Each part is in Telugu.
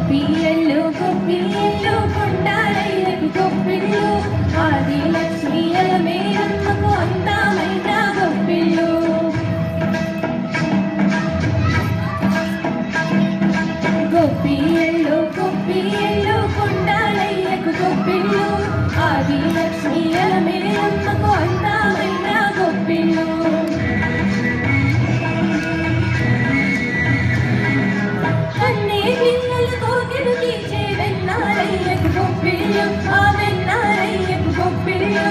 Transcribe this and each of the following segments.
గొప్పియల్లో గొప్పియల్లో కొండాలయ్యకు గొప్పిళ్ళు ఆది లక్ష్మీ అలమేరమ్మకు అందమైన గొప్పిళ్ళు గొప్పియల్లో గొప్పియల్లో కొండాలయ్యకు గొప్పిళ్ళు ఆది లక్ష్మీ అలమేరమ్మకు అందమైన గొప్పిళ్ళు ఆ వెన్నారయ్యకు గొప్పిళ్ళు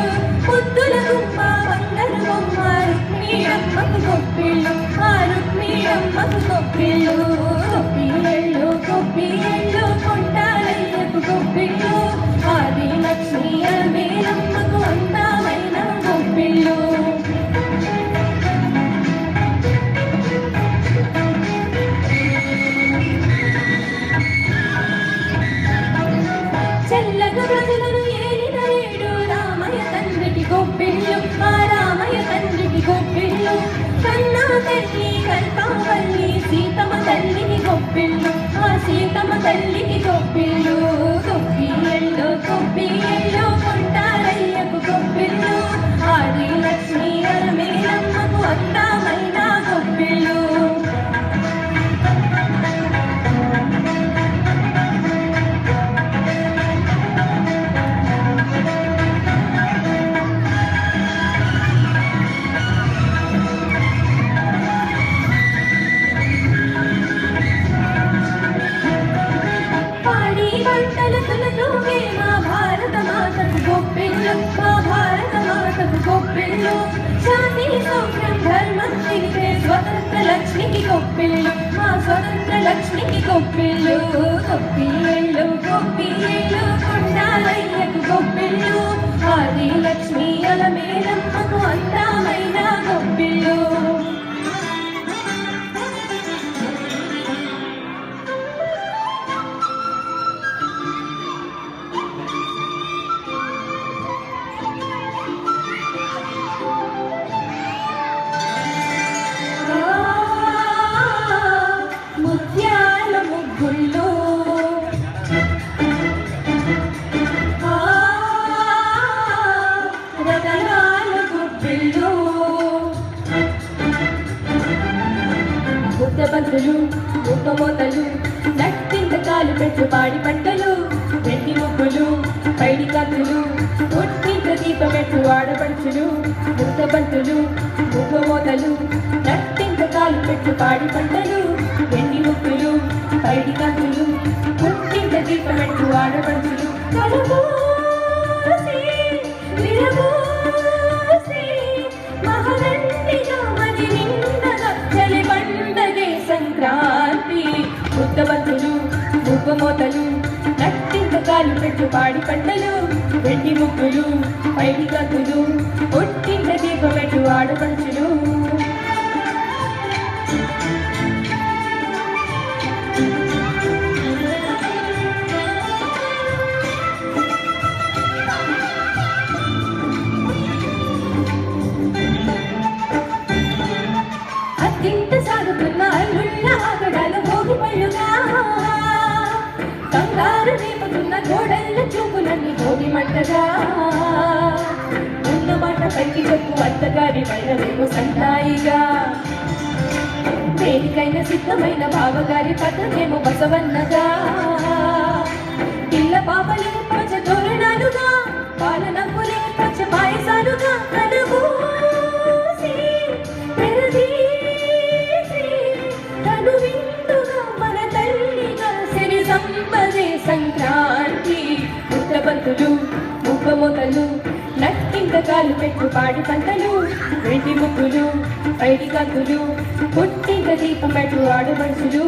ముద్దుల గుమ్మ వందరు బొమ్మ రుక్మిణమ్మకు గొప్పిళ్ళు ఆ రుక్మిణమ్మకు గొప్పిళ్ళు గొప్పిళ్ళు గొప్పిళ్ళు కొండాలయ్యకు గొప్పిళ్ళు ఆది లక్ష్మీ అలమేరమ్మకు అందమైన గొప్పిళ్ళు చల్లగా ప్రజలను ఏలిన రేడు రామయ్య తండ్రికి గొప్పిళ్ళు ఆ రామయ్య తండ్రికి గొప్పిళ్ళు కన్నా తల్లి కల్పావల్లి సీతమ్మ తల్లికి గొప్పిళ్ళు ఆ సీతమ్మ తల్లికి గొప్పిళ్ళు గొప్పిళ్ళు గొప్పిళ్ళు కొండాలయ్యకు గొప్పిళ్ళు ఆది లక్ష్మీ అలమేరమ్మకు అందమైన గొప్పిళ్ళు మా భారత మాతకు గొప్పిళ్ళు మా భారత మాతకు గొప్పిళ్ళు శాంతి సౌఖ్యం ధర్మం తిరిగే స్వతంత్ర లక్ష్మికి గొప్పిళ్ళు మా స్వతంత్ర లక్ష్మికి గొప్పిళ్ళు గొప్పిళ్ళు గొప్పిళ్ళు కొండాలయ్యకు గొప్పిళ్ళు ఆది లక్ష్మీ అలమేరమ్మకు అందమైన గొప్పిళ్ళు బంతులు ముఖమోతలు నట్టింతకాలు పెట్టు పాడి పంటలు వెండి ముగ్గులు పైడి కత్తులు ఒట్టింత దీపమెట్టు ఆడపడుచులు ముద్ద బంతులు ముఖమోతలు నట్టింతకాలు పెట్టు పాడి పంటలు వెండి ముగ్గులు పైడి కత్తులు ఒట్టింత దీపమెట్టు ఆడపడుచులు సంక్రాంతి ముద్దబంతులు ముగ్గమోతలు నట్టింతకాలు పెట్టు పాడి పంటలు వెండి ముగ్గులు పైడి కత్తులు ఒట్టింత దీపమెట్టు ఆడపడుచులు అత్యంత సాగుతున్న అల్లుళ్ళ ఆగడాలు మోగి పళ్ళుగా కంగారు రేపుతున్న గోడళ్ళ చూపులన్నీ మోగి మంటగా ఉన్న మాట పైకి చెప్పు అత్తగారి పైన రేపు సంతాయిగా దేనికైనా సిద్ధమైన బావగారి పదమేమో బసవన్నగా పిల్ల పాపలే పచ్చ తోరణాలుగా పాల నవ్వులే పచ్చ పాయసాలుగా కనుగూ సంక్రాంతి ముద్దబంతులు ముగ్గమోతలు నట్టింతకాలు పెట్టు పాడి పంటలు వెండి ముగ్గులు పైడి కత్తులు పుట్టింత దీపం పెట్టు ఆడపడుచులు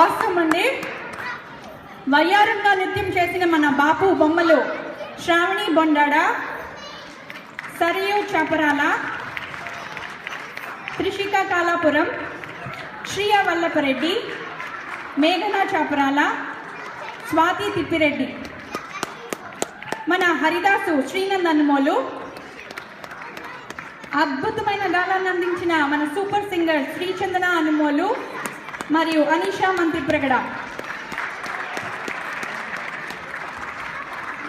ఆసమ్ అండి. వయ్యారంగా నృత్యం చేసిన మన బాపు బొమ్మలు శ్రావణి బొండాడ, సరియు చాపరాల, త్రిషిక కాలాపురం, శ్రీయ వల్లపరెడ్డి, మేఘనా చాపరాల, స్వాతి తిప్పిరెడ్డి, మన హరిదాసు శ్రీనంద్ అనుమోలు, అద్భుతమైన గానాన్ని అందించిన మన సూపర్ సింగర్ శ్రీచందన అనుమోలు మరియు అనీషా మంత్రి ప్రగడ.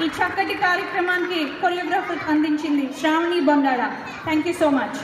ఈ చక్కటి కార్యక్రమానికి కొరియోగ్రాఫర్ అందించింది Sravani Bondada. Thank you so much.